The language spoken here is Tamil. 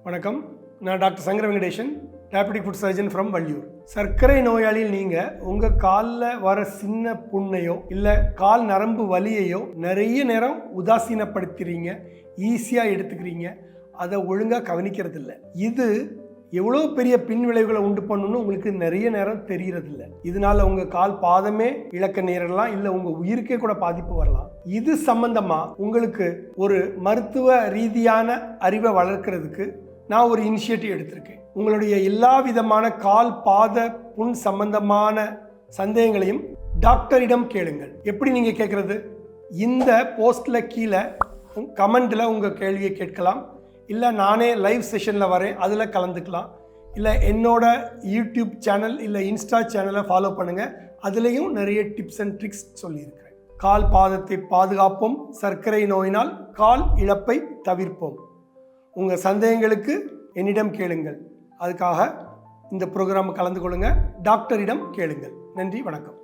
வணக்கம், நான் doctor Shankara Venkatesan, diabetic foot surgeon from Valliyur. சர்க்கரை நோயாளியில் நீங்கள் உங்கள் காலில் வர சின்ன புண்ணையோ இல்லை கால் நரம்பு வலியையோ நிறைய நேரம் உதாசீனப்படுத்துகிறீங்க, ஈஸியாக எடுத்துக்கிறீங்க, அதை ஒழுங்காக கவனிக்கிறதில்ல. இது எவ்வளோ பெரிய பின் விளைவுகளை உண்டு பண்ணணும்னு உங்களுக்கு நிறைய நேரம் தெரியறதில்ல. இதனால உங்கள் கால் பாதமே இழக்க நேரலாம், இல்லை உங்கள் உயிருக்கே கூட பாதிப்பு வரலாம். இது சம்பந்தமாக உங்களுக்கு ஒரு மருத்துவ ரீதியான அறிவை வளர்க்கறதுக்கு நான் ஒரு இனிஷியேட்டிவ் எடுத்திருக்கேன். உங்களுடைய எல்லா விதமான கால் பாத புண் சம்பந்தமான சந்தேகங்களையும் டாக்டரிடம் கேளுங்கள். எப்படி நீங்கள் கேட்குறது? இந்த போஸ்ட்டில் கீழே கமெண்டில் உங்கள் கேள்வியை கேட்கலாம், இல்லை நானே லைவ் செஷனில் வரேன், அதில் கலந்துக்கலாம், இல்லை என்னோட யூடியூப் சேனல் இல்லை இன்ஸ்டா சேனலை ஃபாலோ பண்ணுங்கள், அதுலேயும் நிறைய டிப்ஸ் அண்ட் ட்ரிக்ஸ் சொல்லியிருக்கிறேன். கால் பாதத்தை பாதுகாப்போம், சர்க்கரை நோயினால் கால் இழப்பை தவிர்ப்போம். உங்கள் சந்தேகங்களுக்கு என்னிடம் கேளுங்கள். அதுக்காக இந்த ப்ரோக்ராம் கலந்து கொள்ளுங்கள், டாக்டரிடம் கேளுங்கள். நன்றி, வணக்கம்.